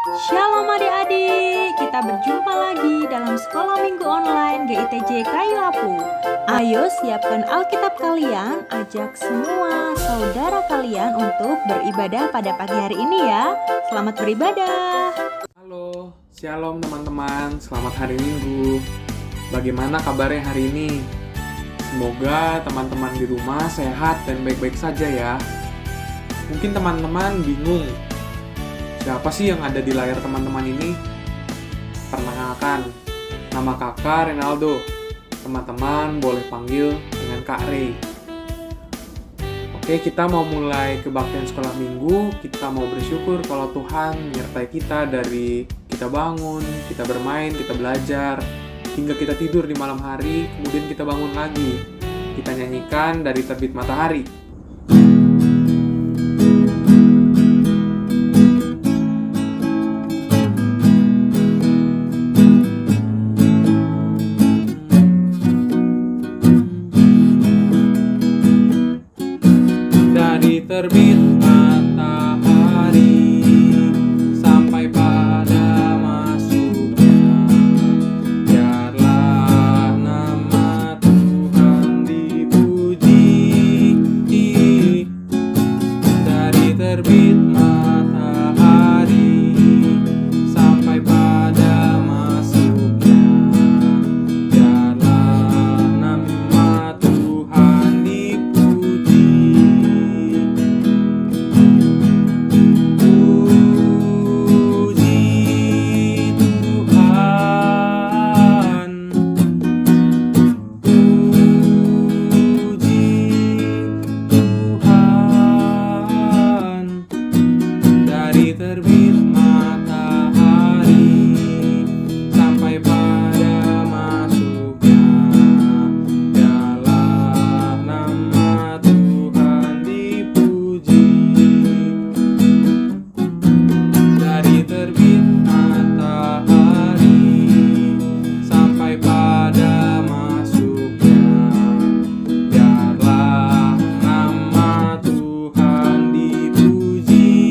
Shalom adik-adik, kita berjumpa lagi dalam Sekolah Minggu Online GITJ Kayu Apu. Ayo siapkan Alkitab kalian, ajak semua saudara kalian untuk beribadah pada pagi hari ini ya. Selamat beribadah. Halo, shalom teman-teman, selamat hari Minggu. Bagaimana kabarnya hari ini? Semoga teman-teman di rumah sehat dan baik-baik saja ya. Mungkin teman-teman bingung, siapa sih yang ada di layar teman-teman ini? Perkenalkan, nama kakak Renaldo. Teman-teman boleh panggil dengan Kak Rey. Oke, kita mau mulai kebaktian sekolah minggu. Kita mau bersyukur kalau Tuhan menyertai kita dari kita bangun, kita bermain, kita belajar, hingga kita tidur di malam hari, kemudian kita bangun lagi. Kita nyanyikan dari terbit matahari. Terbit matahari sampai pada masuknya, biarlah nama Tuhan dipuji. Dari terbit matahari sampai pada masuknya, biarlah nama Tuhan dipuji. Terbit matahari sampai pada masuknya, biarlah nama Tuhan dipuji. Dari terbit matahari sampai pada masuknya, biarlah nama Tuhan dipuji.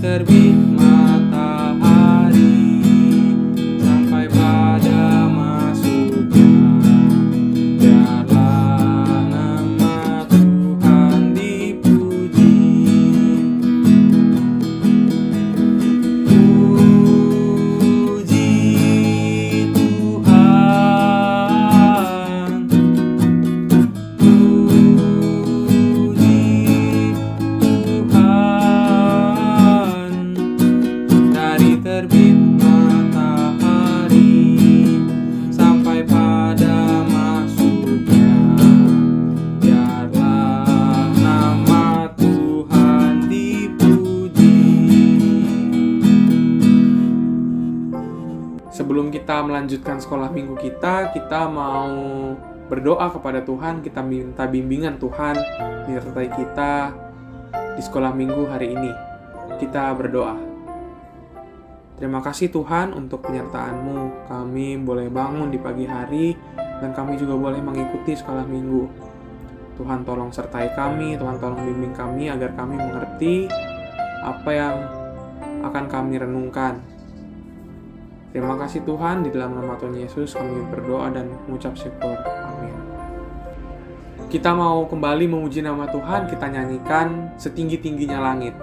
Terbit matahari sampai pada masuknya, biarlah nama Tuhan dipuji. Puji Tuhan, terbit matahari sampai pada masuknya, biarlah nama Tuhan dipuji. Sebelum kita melanjutkan sekolah minggu kita mau berdoa kepada Tuhan. Kita minta bimbingan Tuhan menyertai kita di sekolah minggu hari ini. Kita berdoa. Terima kasih Tuhan untuk penyertaan-Mu. Kami boleh bangun di pagi hari dan kami juga boleh mengikuti sekolah minggu. Tuhan tolong sertai kami, Tuhan tolong bimbing kami agar kami mengerti apa yang akan kami renungkan. Terima kasih Tuhan, di dalam nama Tuhan Yesus kami berdoa dan mengucap syukur. Amin. Kita mau kembali memuji nama Tuhan, kita nyanyikan Setinggi-tingginya Langit.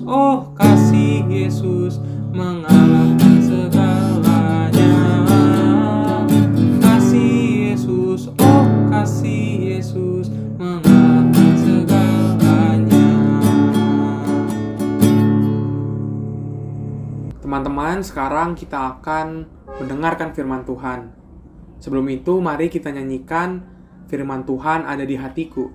oh kasih Yesus mengalahkan segalanya. Kasih Yesus, oh kasih Yesus mengalahkan segalanya. Teman-teman, sekarang kita akan mendengarkan firman Tuhan. Sebelum itu, mari kita nyanyikan firman Tuhan ada di hatiku.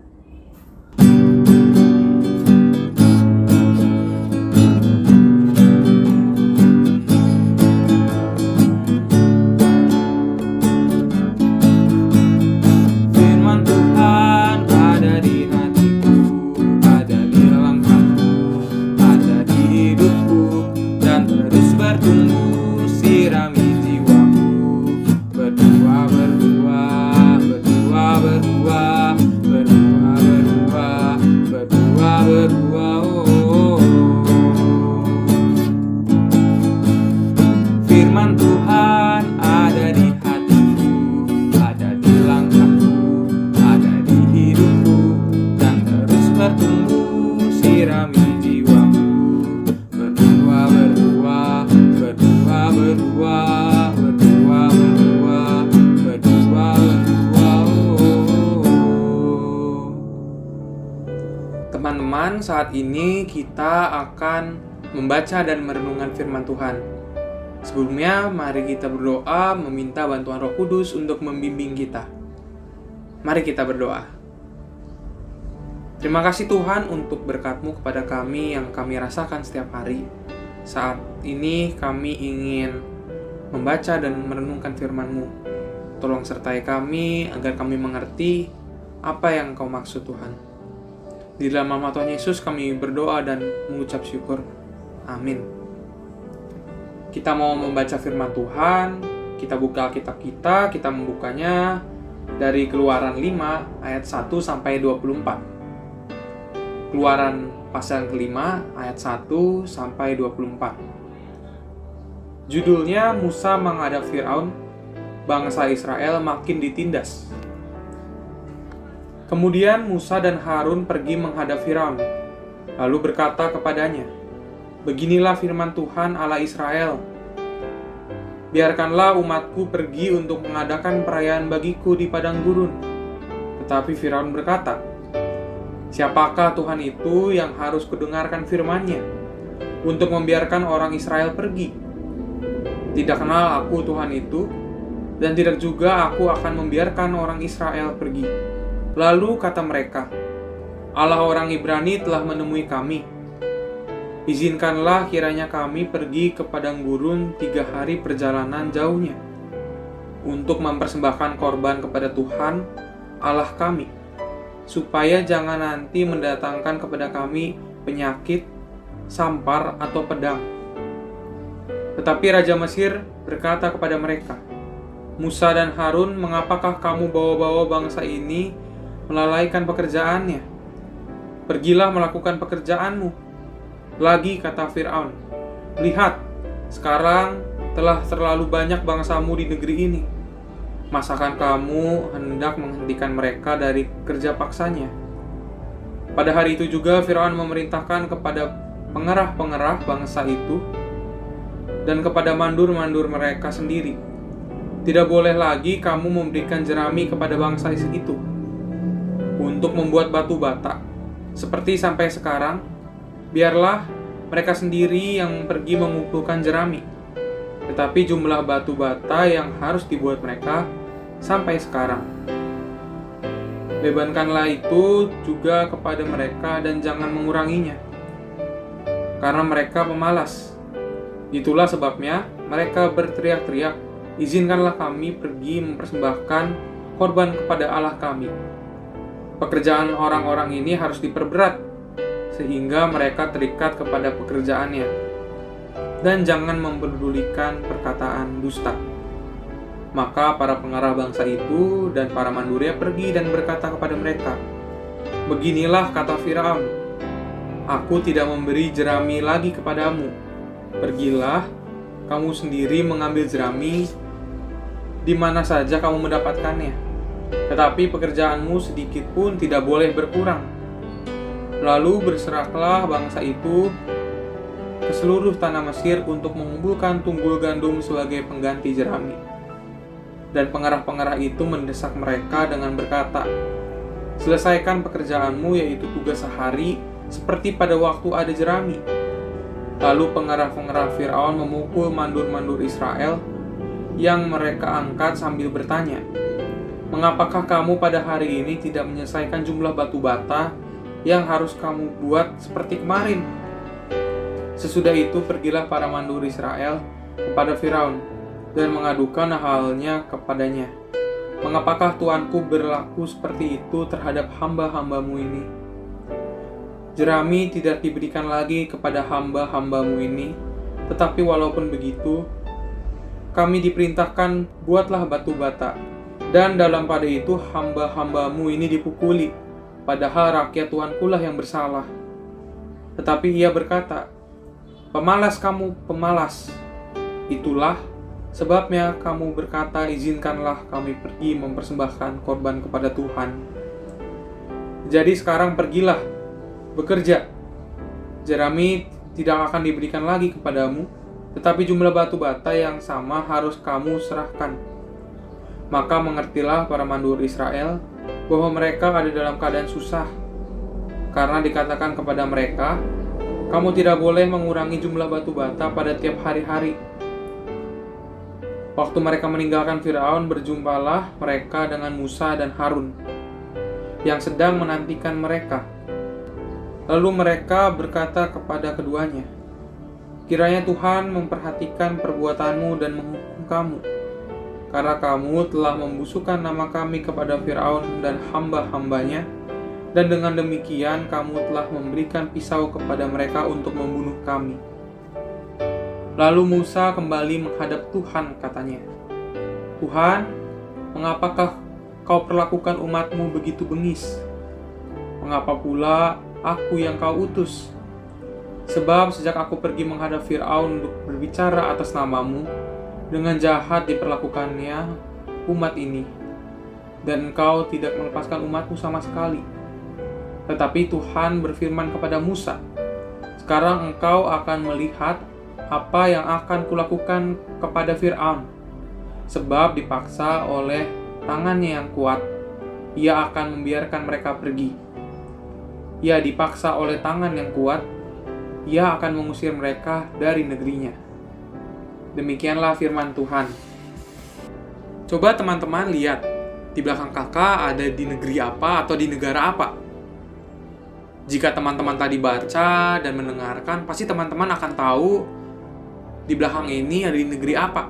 Firman Tuhan ada di hatiku, ada di langkahku, ada di hidupku, dan terus bertumbuh sirami jiwaku. Berdua, berdua, berdua, berdua, berdua, berdua, berdua, berdua. Teman-teman, saat ini kita akan membaca dan merenungkan firman Tuhan. Sebelumnya, mari kita berdoa meminta bantuan Roh Kudus untuk membimbing kita. Mari kita berdoa. Terima kasih Tuhan untuk berkat-Mu kepada kami yang kami rasakan setiap hari. Saat ini kami ingin membaca dan merenungkan firman-Mu. Tolong sertai kami agar kami mengerti apa yang Kau maksud Tuhan. Di dalam nama Tuhan Yesus kami berdoa dan mengucap syukur. Amin. Kita mau membaca firman Tuhan, kita buka Alkitab kita membukanya dari Keluaran 5 ayat 1 sampai 24. Keluaran pasal kelima ayat 1 sampai 24. Judulnya Musa menghadap Firaun, bangsa Israel makin ditindas. Kemudian Musa dan Harun pergi menghadap Firaun, lalu berkata kepadanya, "Beginilah firman Tuhan Allah Israel, biarkanlah umatku pergi untuk mengadakan perayaan bagiku di padang gurun." Tetapi Firaun berkata, "Siapakah Tuhan itu yang harus kudengarkan firman-Nya untuk membiarkan orang Israel pergi? Tidak kenal aku Tuhan itu, dan tidak juga aku akan membiarkan orang Israel pergi." Lalu kata mereka, "Allah orang Ibrani telah menemui kami. Izinkanlah kiranya kami pergi ke padang gurun 3 hari perjalanan jauhnya untuk mempersembahkan korban kepada Tuhan Allah kami, supaya jangan nanti mendatangkan kepada kami penyakit, sampar, atau pedang." Tetapi Raja Mesir berkata kepada mereka, "Musa dan Harun, mengapakah kamu bawa-bawa bangsa ini melalaikan pekerjaannya? Pergilah melakukan pekerjaanmu." Lagi kata Firaun, "Lihat, sekarang telah terlalu banyak bangsamu di negeri ini. Masakan kamu hendak menghentikan mereka dari kerja paksanya?" Pada hari itu juga Firaun memerintahkan kepada pengerah-pengerah bangsa itu dan kepada mandur-mandur mereka sendiri, "Tidak boleh lagi kamu memberikan jerami kepada bangsa itu untuk membuat batu bata, seperti sampai sekarang. Biarlah mereka sendiri yang pergi mengumpulkan jerami, tetapi jumlah batu bata yang harus dibuat mereka sampai sekarang. Bebankanlah itu juga kepada mereka dan jangan menguranginya, karena mereka pemalas. Itulah sebabnya mereka berteriak-teriak, 'Izinkanlah kami pergi mempersembahkan korban kepada Allah kami.' Pekerjaan orang-orang ini harus diperberat, sehingga mereka terikat kepada pekerjaannya, dan jangan memperdulikan perkataan dusta." Maka para pengarah bangsa itu dan para mandurnya pergi dan berkata kepada mereka, "Beginilah kata Firaun, aku tidak memberi jerami lagi kepadamu. Pergilah kamu sendiri mengambil jerami di mana saja kamu mendapatkannya. Tetapi pekerjaanmu sedikit pun tidak boleh berkurang." Lalu berserahlah bangsa itu ke seluruh tanah Mesir untuk mengumpulkan tunggul gandum sebagai pengganti jerami. Dan pengarah-pengarah itu mendesak mereka dengan berkata, "Selesaikan pekerjaanmu, yaitu tugas sehari, seperti pada waktu ada jerami." Lalu pengarah-pengarah Firaun memukul mandur-mandur Israel yang mereka angkat sambil bertanya, "Mengapakah kamu pada hari ini tidak menyelesaikan jumlah batu bata yang harus kamu buat seperti kemarin?" Sesudah itu pergilah para mandur Israel kepada Firaun dan mengadukan halnya kepadanya. "Mengapakah Tuanku berlaku seperti itu terhadap hamba-hambamu ini? Jerami tidak diberikan lagi kepada hamba-hambamu ini, tetapi walaupun begitu, kami diperintahkan buatlah batu bata, dan dalam pada itu hamba-hambamu ini dipukuli, padahal rakyat Tuanku lah yang bersalah." Tetapi ia berkata, "Pemalas kamu, pemalas. Itulah sebabnya kamu berkata, izinkanlah kami pergi mempersembahkan korban kepada Tuhan. Jadi sekarang pergilah, bekerja. Jerami tidak akan diberikan lagi kepadamu, tetapi jumlah batu bata yang sama harus kamu serahkan." Maka mengertilah para mandur Israel bahwa mereka ada dalam keadaan susah, karena dikatakan kepada mereka, "Kamu tidak boleh mengurangi jumlah batu bata pada tiap hari-hari." Waktu mereka meninggalkan Firaun, berjumpalah mereka dengan Musa dan Harun yang sedang menantikan mereka. Lalu mereka berkata kepada keduanya, "Kiranya Tuhan memperhatikan perbuatanmu dan menghukum kamu, karena kamu telah membusukkan nama kami kepada Firaun dan hamba-hambanya, dan dengan demikian kamu telah memberikan pisau kepada mereka untuk membunuh kami." Lalu Musa kembali menghadap Tuhan, katanya, "Tuhan, mengapakah kau perlakukan umatmu begitu bengis? Mengapa pula aku yang kau utus? Sebab sejak aku pergi menghadap Firaun untuk berbicara atas namamu, dengan jahat diperlakukannya umat ini, dan engkau tidak melepaskan umatmu sama sekali." Tetapi Tuhan berfirman kepada Musa, "Sekarang engkau akan melihat apa yang akan kulakukan kepada Firaun, sebab dipaksa oleh tangannya yang kuat, ia akan membiarkan mereka pergi. Ia dipaksa oleh tangan yang kuat, ia akan mengusir mereka dari negerinya." Demikianlah firman Tuhan. Coba teman-teman lihat, di belakang kakak ada di negeri apa atau di negara apa? Jika teman-teman tadi baca dan mendengarkan, pasti teman-teman akan tahu di belakang ini ada di negeri apa.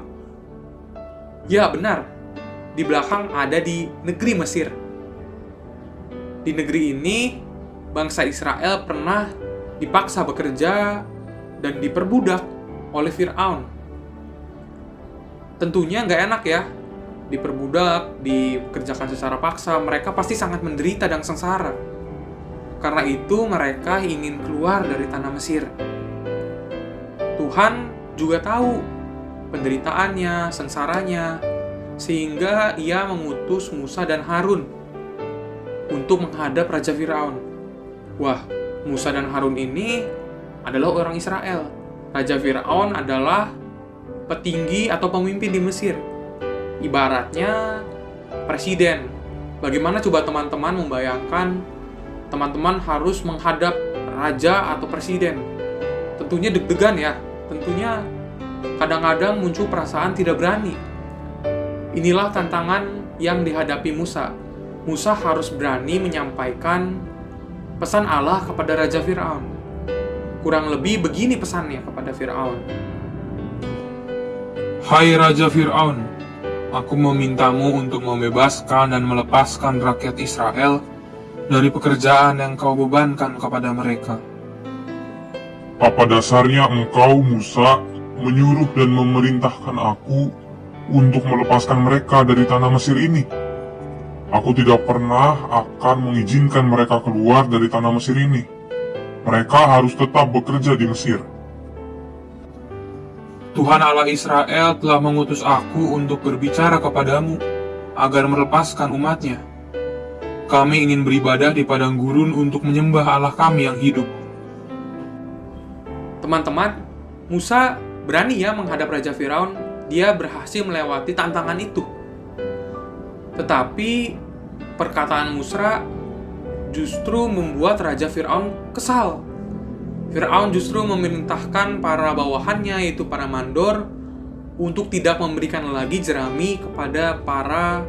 Ya, benar. Di belakang ada di negeri Mesir. Di negeri ini, bangsa Israel pernah dipaksa bekerja dan diperbudak oleh Firaun. Tentunya nggak enak ya, diperbudak, dikerjakan secara paksa. Mereka pasti sangat menderita dan sengsara. Karena itu mereka ingin keluar dari tanah Mesir. Tuhan juga tahu penderitaannya, sengsaranya, sehingga ia mengutus Musa dan Harun untuk menghadap Raja Firaun. Wah, Musa dan Harun ini adalah orang Israel. Raja Firaun adalah petinggi atau pemimpin di Mesir. Ibaratnya presiden. Bagaimana coba teman-teman membayangkan teman-teman harus menghadap raja atau presiden? Tentunya deg-degan ya. Tentunya kadang-kadang muncul perasaan tidak berani. Inilah tantangan yang dihadapi Musa. Musa harus berani menyampaikan pesan Allah kepada Raja Firaun. Kurang lebih begini pesannya kepada Firaun. "Hai Raja Firaun, aku memintamu untuk membebaskan dan melepaskan rakyat Israel dari pekerjaan yang kau bebankan kepada mereka." Apa dasarnya engkau, Musa, menyuruh dan memerintahkan aku untuk melepaskan mereka dari tanah Mesir ini? Aku tidak pernah akan mengizinkan mereka keluar dari tanah Mesir ini. Mereka harus tetap bekerja di Mesir. Tuhan Allah Israel telah mengutus aku untuk berbicara kepadamu agar melepaskan umatnya. Kami ingin beribadah di padang gurun untuk menyembah Allah kami yang hidup. Teman-teman, Musa berani ya menghadap Raja Firaun. Dia berhasil melewati tantangan itu. Tetapi perkataan Musa justru membuat Raja Firaun kesal. Firaun justru memerintahkan para bawahannya, yaitu para mandor, untuk tidak memberikan lagi jerami kepada para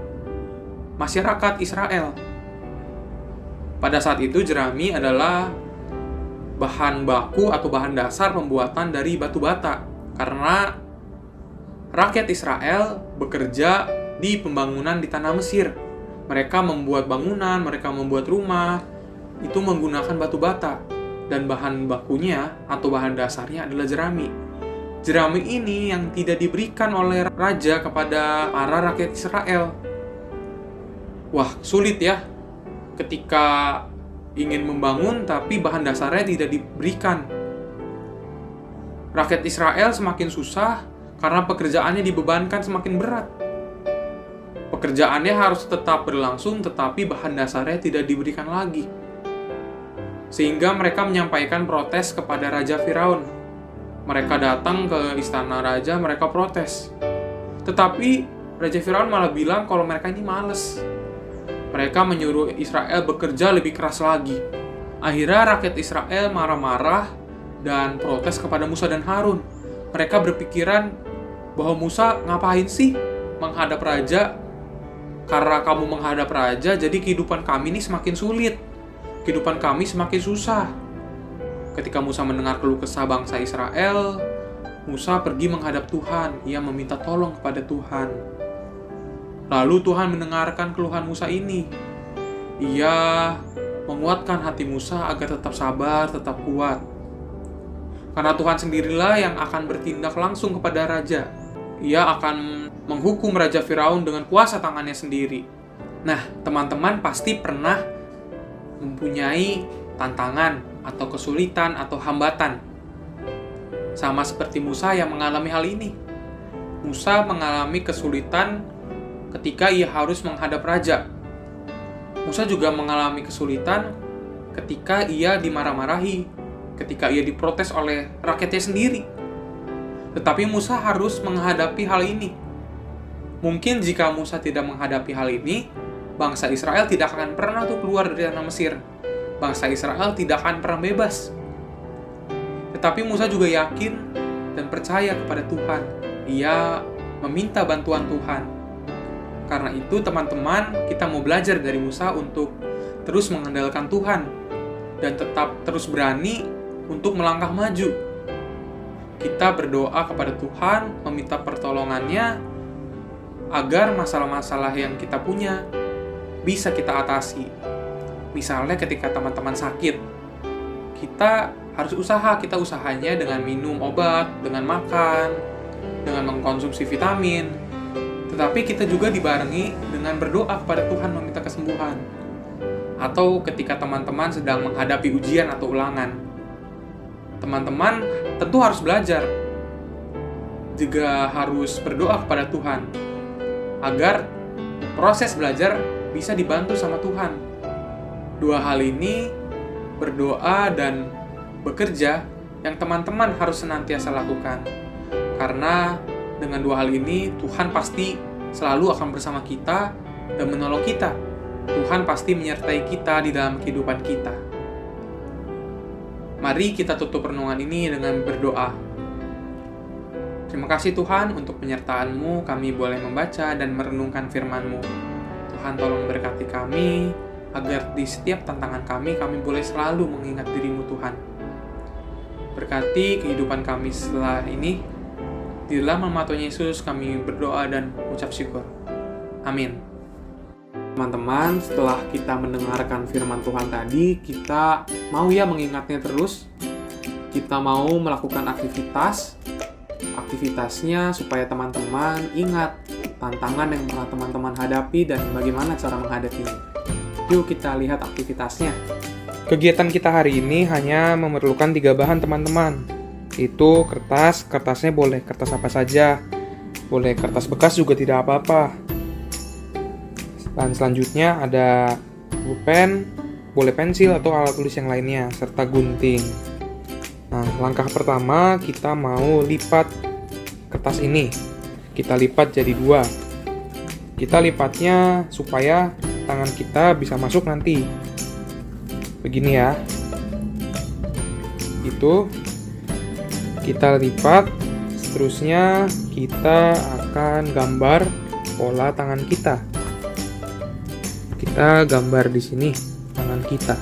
masyarakat Israel. Pada saat itu jerami adalah bahan baku atau bahan dasar pembuatan dari batu bata, karena rakyat Israel bekerja di pembangunan di tanah Mesir. Mereka membuat bangunan, mereka membuat rumah, itu menggunakan batu bata, dan bahan bakunya atau bahan dasarnya adalah jerami. Jerami ini yang tidak diberikan oleh raja kepada para rakyat Israel. Wah, sulit ya ketika ingin membangun tapi bahan dasarnya tidak diberikan. Rakyat Israel semakin susah karena pekerjaannya dibebankan semakin berat. Pekerjaannya harus tetap berlangsung tetapi bahan dasarnya tidak diberikan lagi. Sehingga mereka menyampaikan protes kepada Raja Firaun. Mereka datang ke istana raja, mereka protes. Tetapi Raja Firaun malah bilang kalau mereka ini malas. Mereka menyuruh Israel bekerja lebih keras lagi. Akhirnya rakyat Israel marah-marah dan protes kepada Musa dan Harun. Mereka berpikiran bahwa Musa ngapain sih menghadap raja? Karena kamu menghadap raja, jadi kehidupan kami ini semakin sulit. Kehidupan kami semakin susah. Ketika Musa mendengar keluh kesah bangsa Israel, Musa pergi menghadap Tuhan. Ia meminta tolong kepada Tuhan. Lalu Tuhan mendengarkan keluhan Musa ini. Ia menguatkan hati Musa agar tetap sabar, tetap kuat. Karena Tuhan sendirilah yang akan bertindak langsung kepada raja. Ia akan menghukum Raja Firaun dengan kuasa tangannya sendiri. Nah, teman-teman pasti pernah mempunyai tantangan atau kesulitan atau hambatan. Sama seperti Musa yang mengalami hal ini. Musa mengalami kesulitan ketika ia harus menghadap raja. Musa juga mengalami kesulitan ketika ia dimarah-marahi, ketika ia diprotes oleh rakyatnya sendiri. Tetapi Musa harus menghadapi hal ini. Mungkin jika Musa tidak menghadapi hal ini, bangsa Israel tidak akan pernah keluar dari tanah Mesir. Bangsa Israel tidak akan pernah bebas. Tetapi Musa juga yakin dan percaya kepada Tuhan. Ia meminta bantuan Tuhan. Karena itu teman-teman, kita mau belajar dari Musa untuk terus mengandalkan Tuhan dan tetap terus berani untuk melangkah maju. Kita berdoa kepada Tuhan, meminta pertolongannya agar masalah-masalah yang kita punya bisa kita atasi. Misalnya ketika teman-teman sakit, kita harus usaha, kita usahanya dengan minum obat, dengan makan, dengan mengkonsumsi vitamin. Tetapi kita juga dibarengi dengan berdoa kepada Tuhan meminta kesembuhan. Atau ketika teman-teman sedang menghadapi ujian atau ulangan, teman-teman tentu harus belajar. Juga harus berdoa kepada Tuhan agar proses belajar bisa dibantu sama Tuhan. Dua hal ini, berdoa dan bekerja, yang teman-teman harus senantiasa lakukan. Karena dengan dua hal ini, Tuhan pasti selalu akan bersama kita dan menolong kita. Tuhan pasti menyertai kita di dalam kehidupan kita. Mari kita tutup renungan ini dengan berdoa. Terima kasih Tuhan untuk penyertaan-Mu, kami boleh membaca dan merenungkan firman-Mu. Tuhan tolong berkati kami, agar di setiap tantangan kami boleh selalu mengingat diri-Mu Tuhan. Berkati kehidupan kami setelah ini. Di dalam nama Tuhan Yesus kami berdoa dan ucap syukur. Amin. Teman-teman, setelah kita mendengarkan firman Tuhan tadi, kita mau ya mengingatnya terus. Kita mau melakukan aktivitasnya supaya teman-teman ingat tantangan yang pernah teman-teman hadapi dan bagaimana cara menghadapinya. Yuk kita lihat aktivitasnya. Kegiatan kita hari ini hanya memerlukan 3 bahan teman-teman. Itu kertasnya boleh kertas apa saja, boleh kertas bekas juga tidak apa-apa. Dan selanjutnya ada pulpen, boleh pensil atau alat tulis yang lainnya, serta gunting. Nah, langkah pertama kita mau lipat kertas ini. Kita lipat jadi 2. Kita lipatnya supaya tangan kita bisa masuk nanti. Begini ya. Itu kita lipat, seterusnya kita akan gambar pola tangan kita. Kita gambar di sini tangan kita.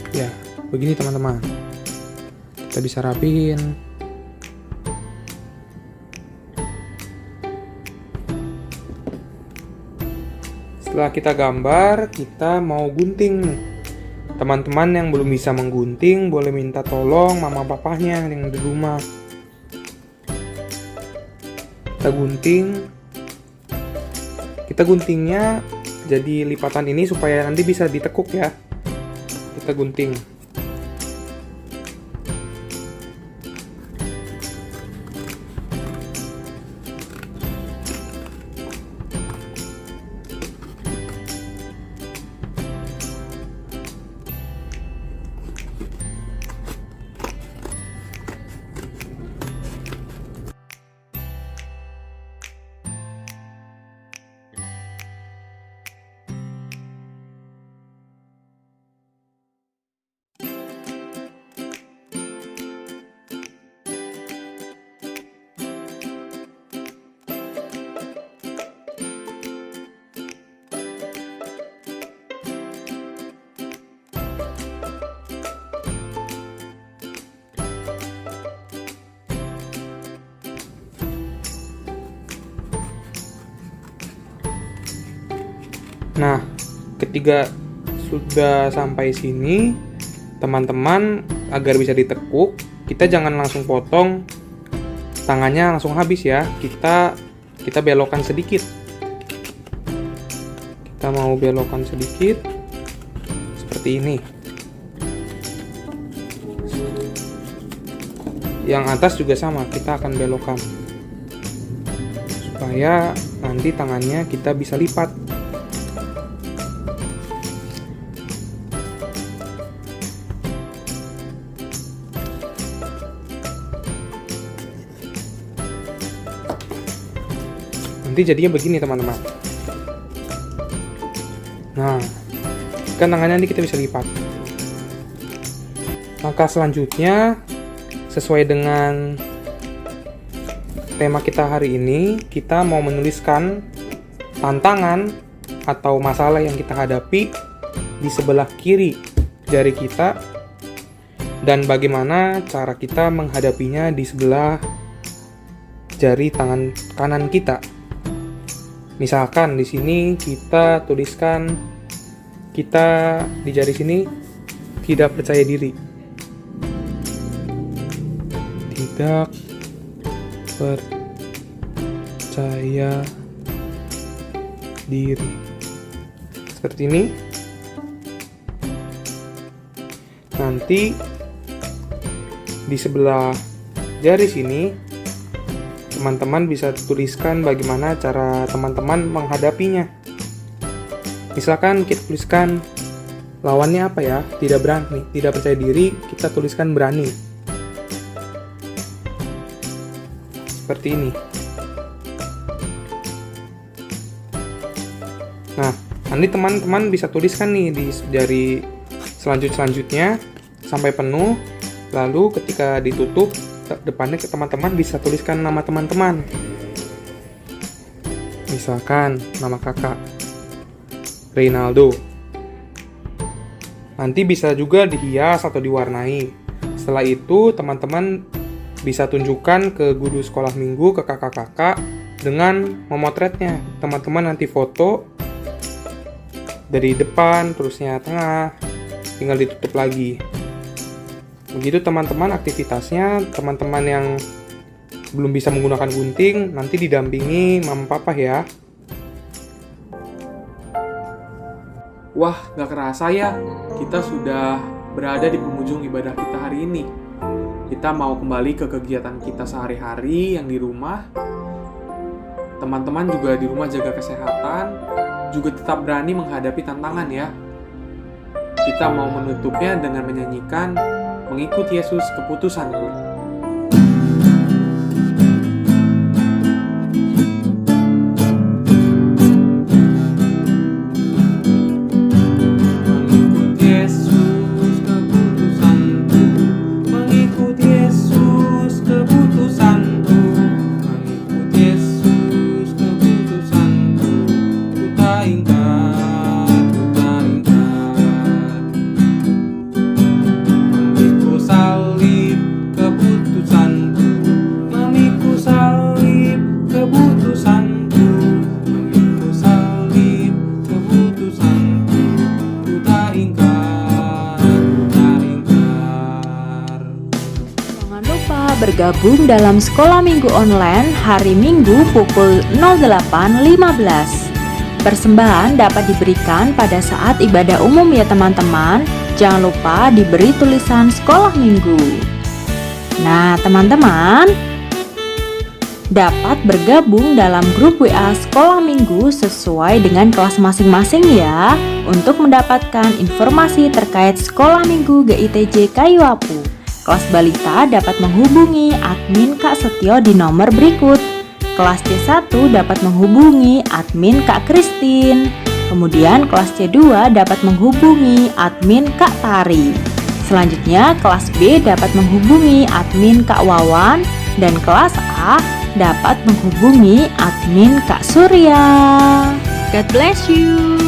Ya, begini teman-teman. Kita bisa rapihin. Setelah kita gambar, kita mau gunting. Teman-teman yang belum bisa menggunting, boleh minta tolong mama papahnya yang di rumah. Kita gunting. Kita guntingnya jadi lipatan ini supaya nanti bisa ditekuk ya. Kita gunting. Nah, ketika sudah sampai sini, teman-teman, agar bisa ditekuk, kita jangan langsung potong tangannya langsung habis ya. Kita belokkan sedikit. Kita mau belokkan sedikit seperti ini. Yang atas juga sama, kita akan belokkan supaya nanti tangannya kita bisa lipat. Nanti jadinya begini teman-teman. Nah, kan tangannya nanti kita bisa lipat. Langkah selanjutnya, sesuai dengan tema kita hari ini, kita mau menuliskan tantangan atau masalah yang kita hadapi di sebelah kiri jari kita dan bagaimana cara kita menghadapinya di sebelah jari tangan kanan kita. Misalkan di sini kita tuliskan kita di jari sini tidak percaya diri. Tidak percaya diri. Seperti ini. Nanti di sebelah jari sini teman-teman bisa tuliskan bagaimana cara teman-teman menghadapinya. Misalkan kita tuliskan lawannya apa ya? Tidak berani, tidak percaya diri, kita tuliskan berani. Seperti ini. Nah, nanti teman-teman bisa tuliskan nih di jari selanjutnya sampai penuh. Lalu ketika ditutup, depannya ke teman-teman bisa tuliskan nama teman-teman. Misalkan nama kakak Reynaldo. Nanti bisa juga dihias atau diwarnai. Setelah itu teman-teman bisa tunjukkan ke guru sekolah minggu, ke kakak-kakak dengan memotretnya. Teman-teman nanti foto dari depan, terusnya tengah, tinggal ditutup lagi. Begitu teman-teman aktivitasnya. Teman-teman yang belum bisa menggunakan gunting nanti didampingi mama papa ya. Wah, gak kerasa ya, kita sudah berada di penghujung ibadah kita hari ini. Kita mau kembali ke kegiatan kita sehari-hari yang di rumah. Teman-teman juga di rumah jaga kesehatan, juga tetap berani menghadapi tantangan ya. Kita mau menutupnya dengan menyanyikan Mengikut Yesus Keputusanku. Bergabung dalam sekolah minggu online hari Minggu pukul 08.15. Persembahan dapat diberikan pada saat ibadah umum ya teman-teman. Jangan lupa diberi tulisan sekolah minggu. Nah teman-teman, dapat bergabung dalam grup WA sekolah minggu sesuai dengan kelas masing-masing ya, untuk mendapatkan informasi terkait sekolah minggu GITJ Kayuapu. Kelas balita dapat menghubungi admin Kak Setio di nomor berikut. Kelas C1 dapat menghubungi admin Kak Kristin. Kemudian kelas C2 dapat menghubungi admin Kak Tari. Selanjutnya kelas B dapat menghubungi admin Kak Wawan. Dan kelas A dapat menghubungi admin Kak Surya. God bless you.